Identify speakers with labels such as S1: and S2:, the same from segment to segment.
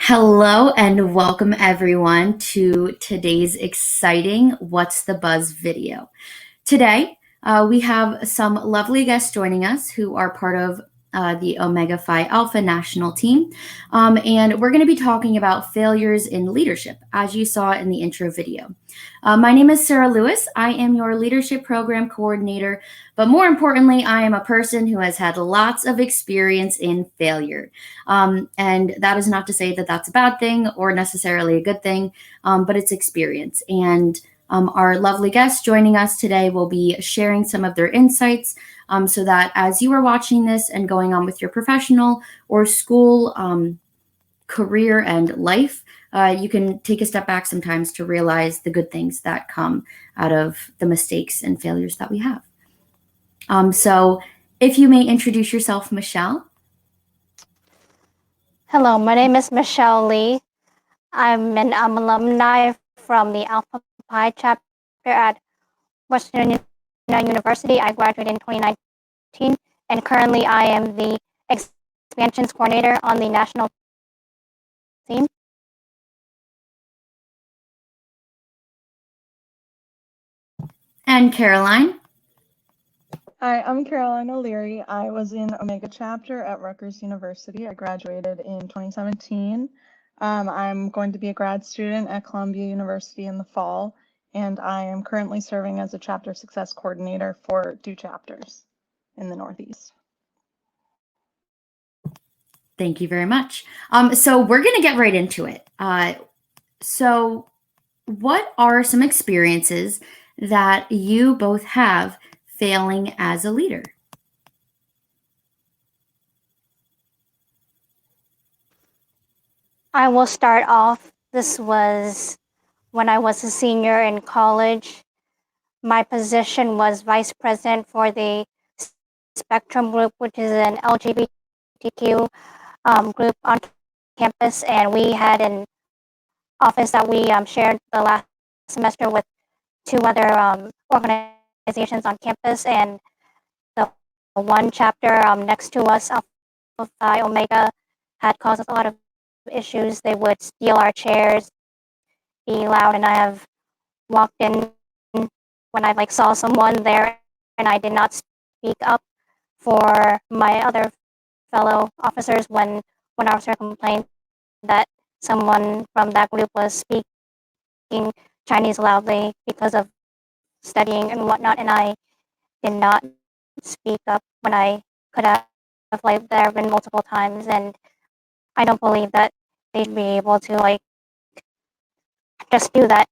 S1: Hello and welcome everyone to today's exciting What's the Buzz video. Today, we have some lovely guests joining us who are part of the Omega Phi Alpha national team. And we're going to be talking about failures in leadership, as you saw in the intro video. My name is Sarah Lewis. I am your leadership program coordinator, but more importantly, I am a person who has had lots of experience in failure. And that is not to say that that's a bad thing or necessarily a good thing, but it's experience. And our lovely guests joining us today will be sharing some of their insights so that as you are watching this and going on with your professional or school career and life, you can take a step back sometimes to realize the good things that come out of the mistakes and failures that we have. So if you may introduce yourself, Michelle.
S2: Hello, my name is Michelle Lee. I'm an alumni from the Alpha Pi chapter at Western University. I graduated in 2019, and currently I am the expansions coordinator on the national team.
S1: And Caroline.
S3: Hi, I'm Madeline O'Leary. I was in Omega Chapter at Rutgers University. I graduated in 2017. I'm going to be a grad student at Columbia University in the fall, and I am currently serving as a chapter success coordinator for two chapters in the Northeast.
S1: Thank you very much. So we're going to get right into it. So what are some experiences that you both have failing as a leader?
S2: I will start off. This was when I was a senior in college. My position was vice president for the Spectrum Group, which is an LGBTQ group on campus, and we had an office that we shared the last semester with two other organizations on campus, and the one chapter next to us, Alpha Phi Omega, had caused us a lot of issues. They would steal our chairs, be loud, and I have walked in when I saw someone there and I did not speak up for my other fellow officers when one officer complained that someone from that group was speaking Chinese loudly because of studying and whatnot, and I did not speak up when I could have. There have been multiple times, and I don't believe that they'd be able to just do that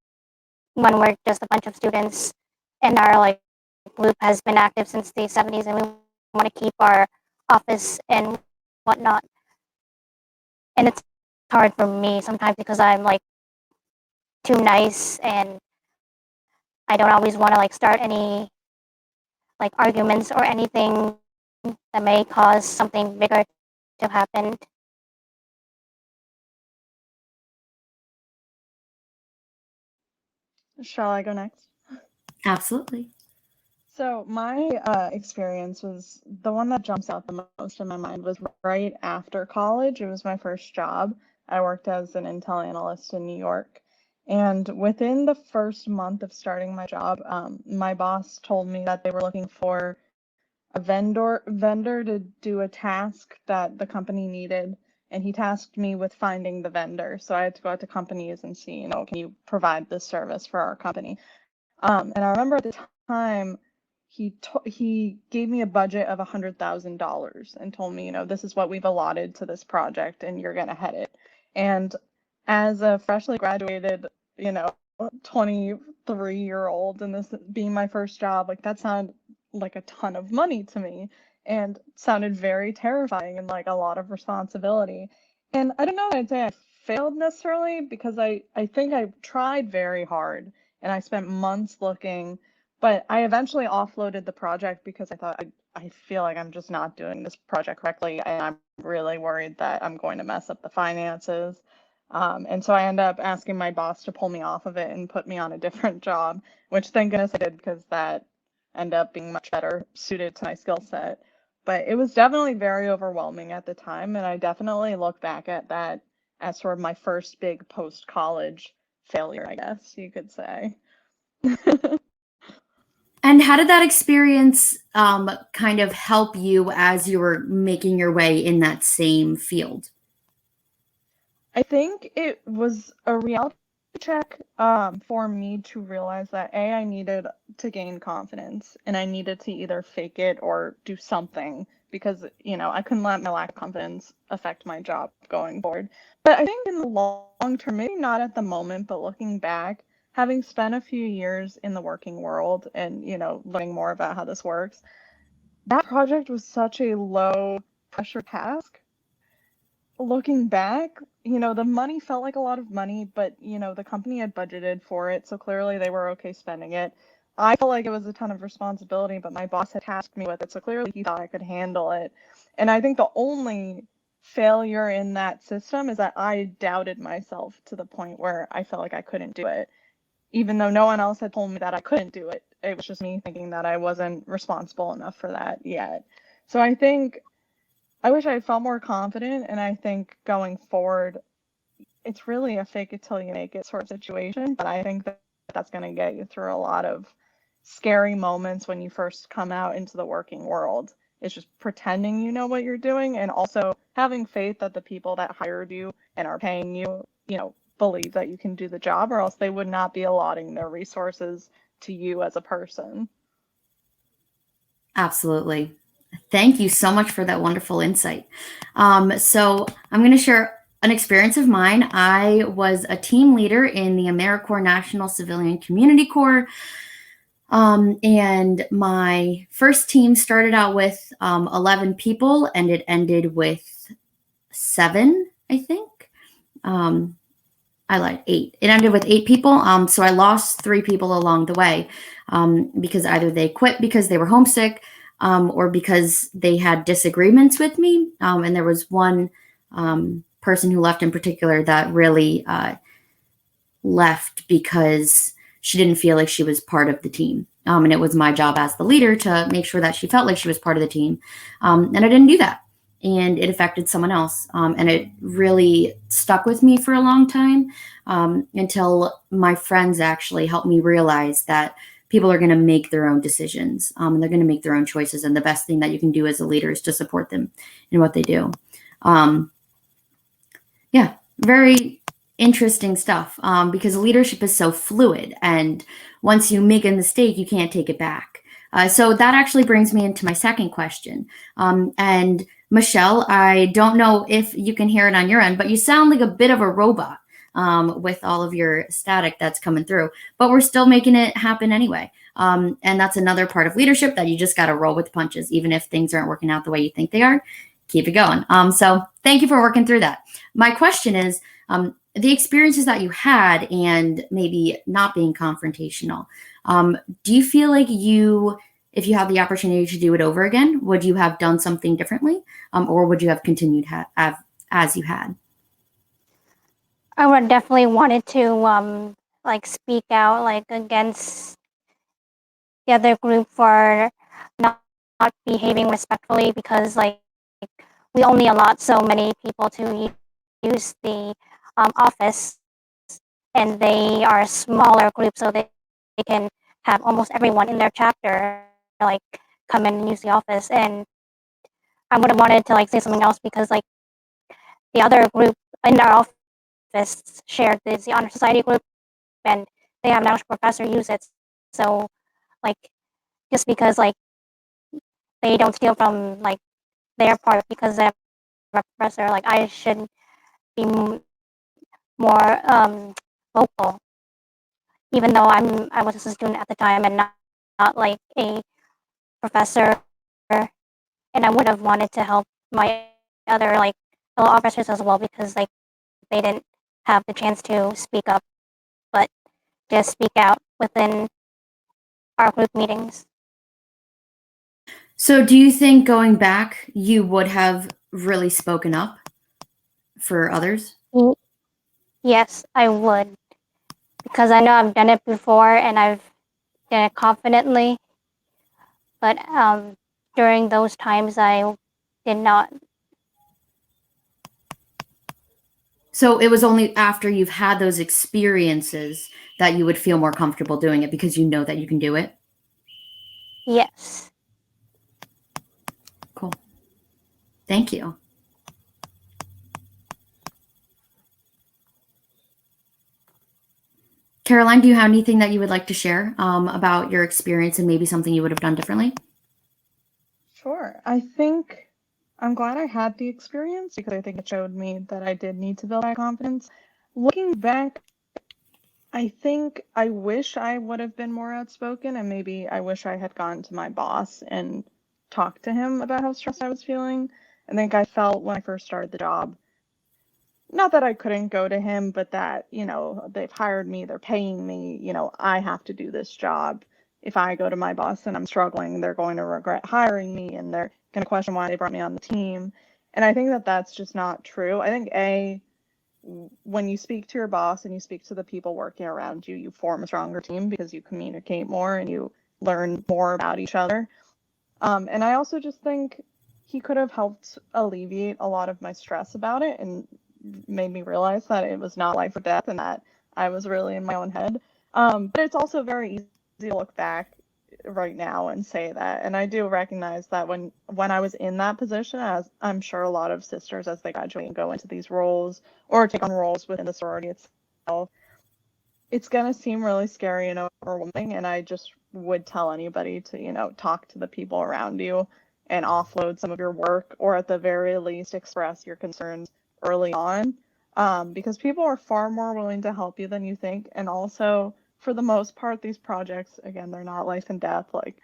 S2: when we're just a bunch of students, and our group has been active since the 70s, and we want to keep our office and whatnot. And it's hard for me sometimes because I'm too nice, and I don't always want to start any arguments or anything that may cause something bigger to happen.
S3: Shall I go next?
S1: Absolutely.
S3: So my experience was the one that jumps out the most in my mind was right after college. It was my first job. I worked as an intel analyst in New York. And within the first month of starting my job, my boss told me that they were looking for a vendor to do a task that the company needed. And he tasked me with finding the vendor. So I had to go out to companies and see, can you provide this service for our company? And I remember at the time, he gave me a budget of $100,000 and told me, this is what we've allotted to this project and you're going to head it. And as a freshly graduated, 23-year-old, and this being my first job, that sounded like a ton of money to me and sounded very terrifying and like a lot of responsibility. And I don't know if I'd say I failed necessarily because I think I tried very hard and I spent months looking, but I eventually offloaded the project because I thought I feel like I'm just not doing this project correctly, and I'm really worried that I'm going to mess up the finances. And so I ended up asking my boss to pull me off of it and put me on a different job, which thank goodness I did because that ended up being much better suited to my skill set. But it was definitely very overwhelming at the time, and I definitely look back at that as sort of my first big post-college failure, I guess you could say.
S1: And how did that experience kind of help you as you were making your way in that same field?
S3: I think it was a reality check for me to realize that I needed to gain confidence and I needed to either fake it or do something because, I couldn't let my lack of confidence affect my job going forward. But I think in the long term, maybe not at the moment, but looking back, having spent a few years in the working world and, learning more about how this works, that project was such a low pressure task. Looking back, the money felt like a lot of money, but, the company had budgeted for it, so clearly they were okay spending it. I felt like it was a ton of responsibility, but my boss had tasked me with it, so clearly he thought I could handle it. And I think the only failure in that system is that I doubted myself to the point where I felt like I couldn't do it, even though no one else had told me that I couldn't do it. It was just me thinking that I wasn't responsible enough for that yet. So I wish I had felt more confident, and I think going forward, it's really a fake it till you make it sort of situation, but I think that that's going to get you through a lot of scary moments when you first come out into the working world. It's just pretending you know what you're doing and also having faith that the people that hired you and are paying you, believe that you can do the job, or else they would not be allotting their resources to you as a person.
S1: Absolutely. Thank you so much for that wonderful insight. So I'm going to share an experience of mine. I was a team leader in the AmeriCorps National Civilian Community Corps. And my first team started out with 11 people and it ended with 7, I think. I lied, 8. It ended with 8 people. So I lost 3 people along the way because either they quit because they were homesick or because they had disagreements with me. And there was one person who left in particular that really left because she didn't feel like she was part of the team. And it was my job as the leader to make sure that she felt like she was part of the team. And I didn't do that. And it affected someone else. And it really stuck with me for a long time until my friends actually helped me realize that people are going to make their own decisions and they're going to make their own choices. And the best thing that you can do as a leader is to support them in what they do. Yeah, very interesting stuff because leadership is so fluid. And once you make a mistake, you can't take it back. So that actually brings me into my second question. And Michelle, I don't know if you can hear it on your end, but you sound like a bit of a robot with all of your static that's coming through, but we're still making it happen anyway. And that's another part of leadership that you just got to roll with the punches, even if things aren't working out the way you think they are. Keep it going. So thank you for working through that. My question is, the experiences that you had and maybe not being confrontational, do you feel like if you had the opportunity to do it over again, would you have done something differently or would you have continued as you had?
S2: I would definitely wanted to speak out against the other group for not behaving respectfully because we only allot so many people to use the office, and they are a smaller group, so they can have almost everyone in their chapter come in and use the office. And I would have wanted to say something else because the other group in our office shared the honor society group, and they have an English professor use it. So like just because they don't steal from their part because they have a professor, I should be more vocal, even though I was a student at the time and not a professor. And I would have wanted to help my other fellow officers as well because they didn't have the chance to speak up, but just speak out within our group meetings.
S1: So do you think going back, you would have really spoken up for others?
S2: Yes, I would, because I know I've done it before and I've done it confidently, but during those times I did not.
S1: So it was only after you've had those experiences that you would feel more comfortable doing it because you know that you can do it?
S2: Yes.
S1: Cool. Thank you. Caroline, do you have anything that you would like to share about your experience and maybe something you would have done differently?
S3: Sure. I think I'm glad I had the experience because I think it showed me that I did need to build that confidence. Looking back, I think I wish I would have been more outspoken, and maybe I wish I had gone to my boss and talked to him about how stressed I was feeling. I think I felt when I first started the job, not that I couldn't go to him, but that, they've hired me, they're paying me, I have to do this job. If I go to my boss and I'm struggling, they're going to regret hiring me and they're going to question why they brought me on the team. And I think that that's just not true. I think, when you speak to your boss and you speak to the people working around you, you form a stronger team because you communicate more and you learn more about each other. And I also just think he could have helped alleviate a lot of my stress about it and made me realize that it was not life or death and that I was really in my own head. But it's also very easy to look back right now and say that. And I do recognize that when I was in that position, as I'm sure a lot of sisters as they graduate and go into these roles or take on roles within the sorority itself, it's going to seem really scary and overwhelming. And I just would tell anybody to, talk to the people around you and offload some of your work, or at the very least express your concerns early on, because people are far more willing to help you than you think. And also, for the most part, these projects, again, they're not life and death. Like,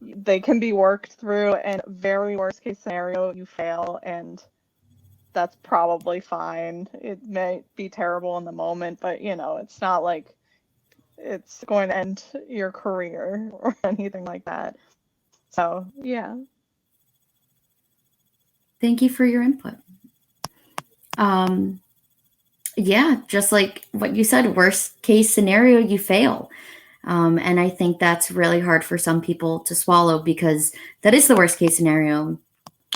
S3: they can be worked through, and very worst case scenario, you fail, and that's probably fine. It may be terrible in the moment, but it's not like it's going to end your career or anything like that. So, yeah.
S1: Thank you for your input. Yeah, just like what you said, worst case scenario, you fail. And I think that's really hard for some people to swallow because that is the worst case scenario.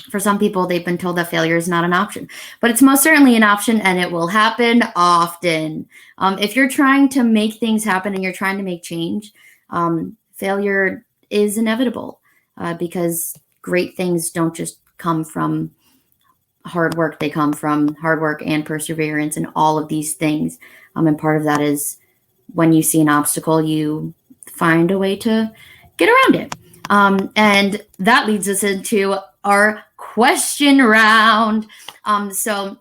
S1: For some people, they've been told that failure is not an option, but it's most certainly an option and it will happen often. If you're trying to make things happen and you're trying to make change, failure is inevitable because great things don't just come from hard work. They come from hard work and perseverance and all of these things. And part of that is when you see an obstacle, you find a way to get around it. And that leads us into our question round. So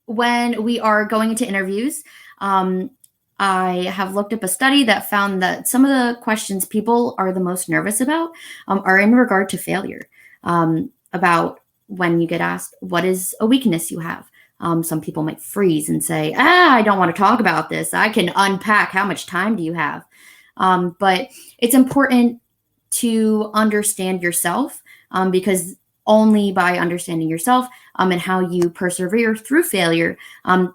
S1: when we are going into interviews, I have looked up a study that found that some of the questions people are the most nervous about are in regard to failure. About when you get asked, what is a weakness you have? Some people might freeze and say, I don't want to talk about this. I can unpack. How much time do you have? But it's important to understand yourself because only by understanding yourself and how you persevere through failure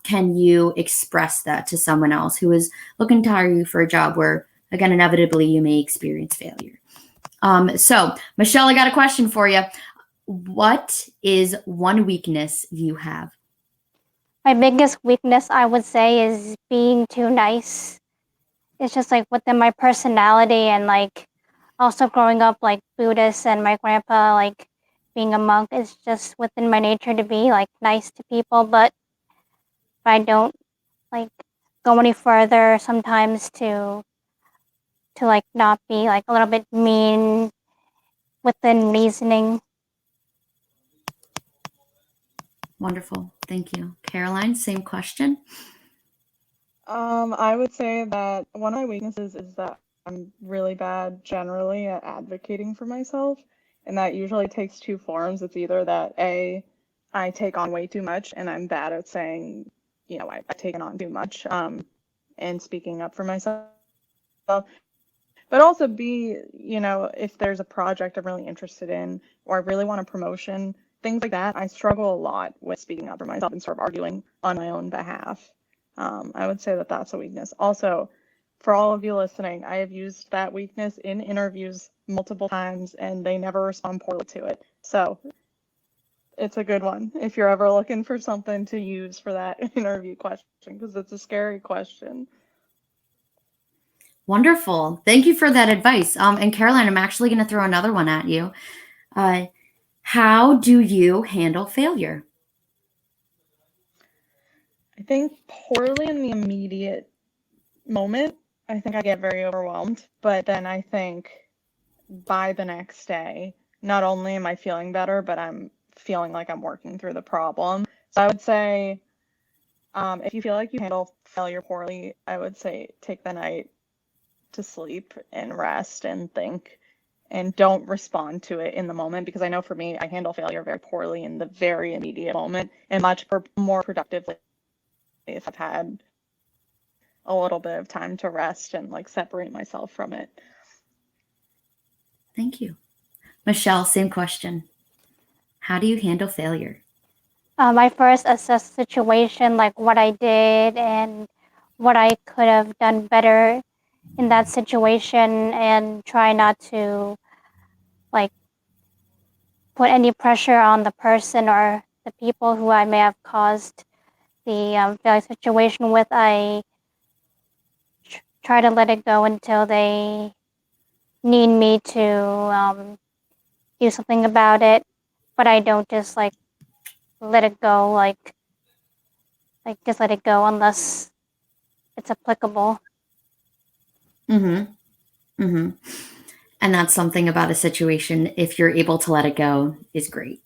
S1: can you express that to someone else who is looking to hire you for a job where, again, inevitably you may experience failure. So, Michelle, I got a question for you. What is one weakness you have?
S2: My biggest weakness, I would say, is being too nice. It's just like within my personality, and like also growing up like Buddhist and my grandpa like being a monk, it's just within my nature to be like nice to people. But if I don't like go any further, sometimes to like not be like a little bit mean within reasoning.
S1: Wonderful. Thank you. Caroline, same question.
S3: I would say that one of my weaknesses is that I'm really bad generally at advocating for myself, and that usually takes two forms. It's either that I take on way too much, and I'm bad at saying, I've taken on too much, and speaking up for myself. But also B, if there's a project I'm really interested in, or I really want a promotion, things like that, I struggle a lot with speaking up for myself and sort of arguing on my own behalf. I would say that that's a weakness. Also, for all of you listening, I have used that weakness in interviews multiple times and they never respond poorly to it. So it's a good one if you're ever looking for something to use for that interview question, because it's a scary question.
S1: Wonderful. Thank you for that advice. And Caroline, I'm actually going to throw another one at you. How do you handle failure?
S3: I think poorly in the immediate moment. I think I get very overwhelmed, but then I think by the next day, not only am I feeling better, but I'm feeling like I'm working through the problem. So I would say, if you feel like you handle failure poorly, I would say take the night to sleep and rest and think, and don't respond to it in the moment, because I know for me, I handle failure very poorly in the very immediate moment and much more productively if I've had a little bit of time to rest and like separate myself from it.
S1: Thank you. Michelle, same question. How do you handle failure?
S2: I first assess the situation, like what I did and what I could have done better in that situation, and try not to like put any pressure on the person or the people who I may have caused the failure situation with. I try to let it go until they need me to do something about it, but I don't just like let it go, like just let it go unless it's applicable.
S1: Mm-hmm. Mm-hmm. And that's something about a situation, if you're able to let it go, is great.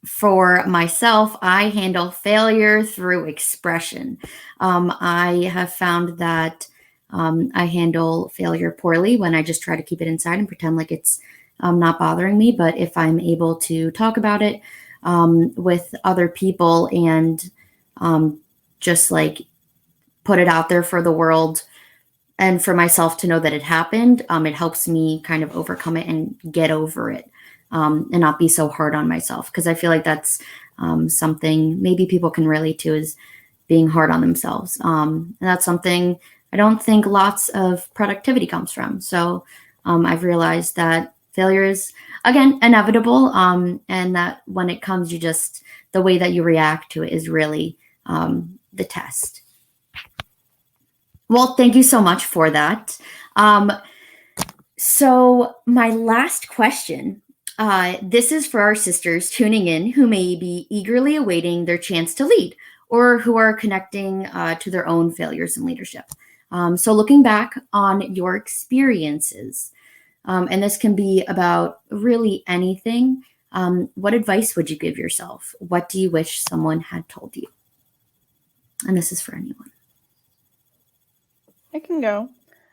S1: For myself, I handle failure through expression. I have found that I handle failure poorly when I just try to keep it inside and pretend like it's not bothering me. But if I'm able to talk about it with other people and just like put it out there for the world and for myself to know that it happened, it helps me kind of overcome it and get over it. And not be so hard on myself, because I feel like that's something maybe people can relate to, is being hard on themselves. And that's something I don't think lots of productivity comes from. So I've realized that failure is, again, inevitable, and that when it comes, the way that you react to it is really the test. Well, thank you so much for that. So my last question, this is for our sisters tuning in who may be eagerly awaiting their chance to lead, or who are connecting to their own failures in leadership. So looking back on your experiences, and this can be about really anything, what advice would you give yourself? What do you wish someone had told you? And this is for anyone.
S3: I can go.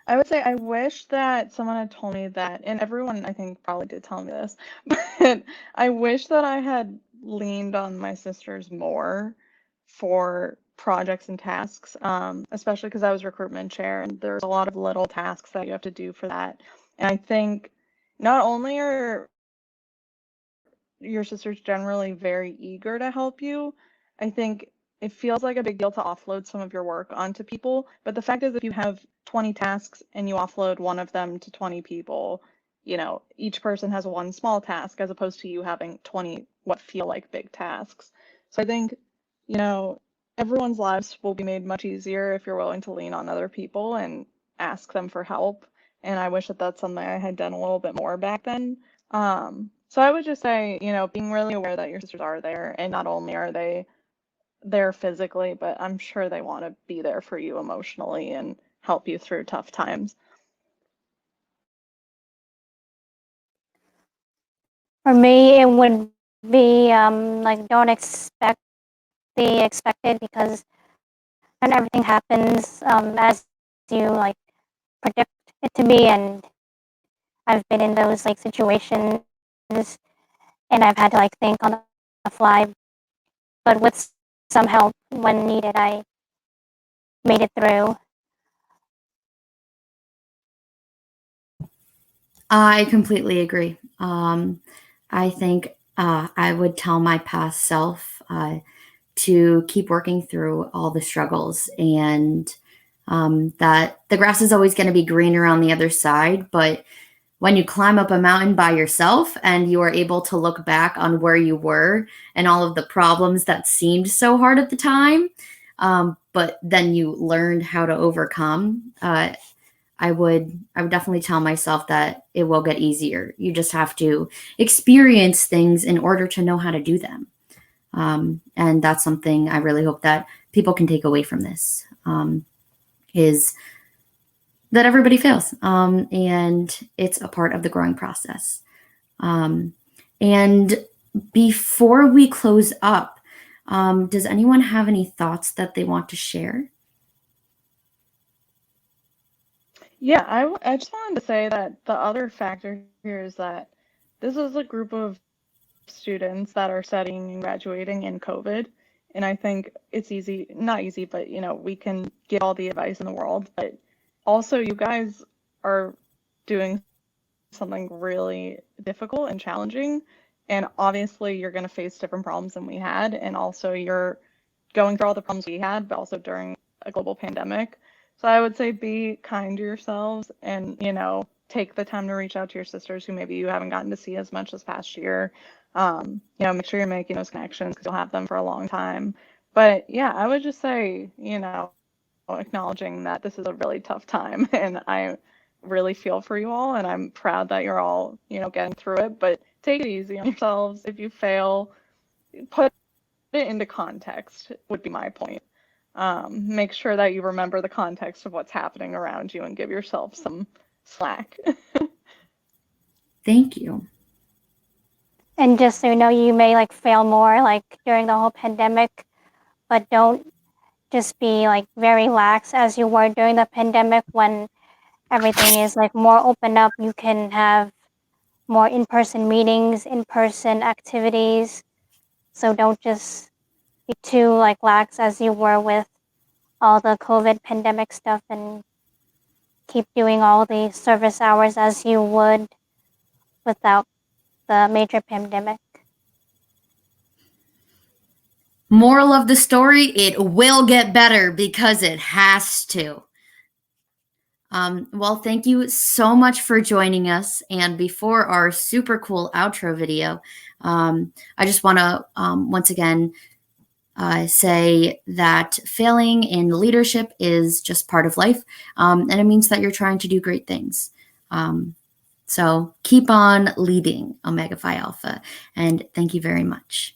S3: I would say I wish that someone had told me that, and everyone I think probably did tell me this, but I wish that I had leaned on my sisters more for projects and tasks, especially because I was recruitment chair and there's a lot of little tasks that you have to do for that. And I think not only are your sister's generally very eager to help you, I think it feels like a big deal to offload some of your work onto people. But the fact is, if you have 20 tasks and you offload one of them to 20 people, each person has one small task as opposed to you having 20 what feel like big tasks. So I think, you know, everyone's lives will be made much easier if you're willing to lean on other people and ask them for help. And I wish that that's something I had done a little bit more back then. So I would just say, being really aware that your sisters are there, and not only are they there physically, but I'm sure they want to be there for you emotionally and help you through tough times.
S2: For me, it would be like don't expect the expected, because not everything happens as you like predict it to be. And I've been in those like situations, and I've had to like think on the fly. But with some help when needed, I made it through.
S1: I completely agree. I think I would tell my past self to keep working through all the struggles, and that the grass is always going to be greener on the other side. But when you climb up a mountain by yourself and you are able to look back on where you were and all of the problems that seemed so hard at the time, but then you learned how to overcome, I would definitely tell myself that it will get easier. You just have to experience things in order to know how to do them. And that's something I really hope that people can take away from this, is that everybody fails, and it's a part of the growing process. And before we close up, does anyone have any thoughts that they want to share?
S3: Yeah, I just wanted to say that the other factor here is that this is a group of students that are studying and graduating in COVID. And I think it's easy, not easy, but we can give all the advice in the world. But also, you guys are doing something really difficult and challenging. And obviously, you're going to face different problems than we had. And also, you're going through all the problems we had, but also during a global pandemic. So I would say be kind to yourselves and, take the time to reach out to your sisters who maybe you haven't gotten to see as much this past year. Make sure you're making those connections because you'll have them for a long time. But yeah, I would just say, acknowledging that this is a really tough time and I really feel for you all and I'm proud that you're all, getting through it, but take it easy on yourselves. If you fail, put it into context would be my point. Make sure that you remember the context of what's happening around you and give yourself some slack.
S1: Thank you.
S2: And just so you know, you may fail more during the whole pandemic, but don't just be very lax as you were during the pandemic when everything is more open up. You can have more in-person meetings, in-person activities. So don't just be too lax as you were with all the COVID pandemic stuff, and keep doing all the service hours as you would without the major pandemic.
S1: Moral of the story, it will get better because it has to. Well, thank you so much for joining us. And before our super cool outro video, I just want to once again say that failing in leadership is just part of life, and it means that you're trying to do great things. So keep on leading, Omega Phi Alpha, and thank you very much.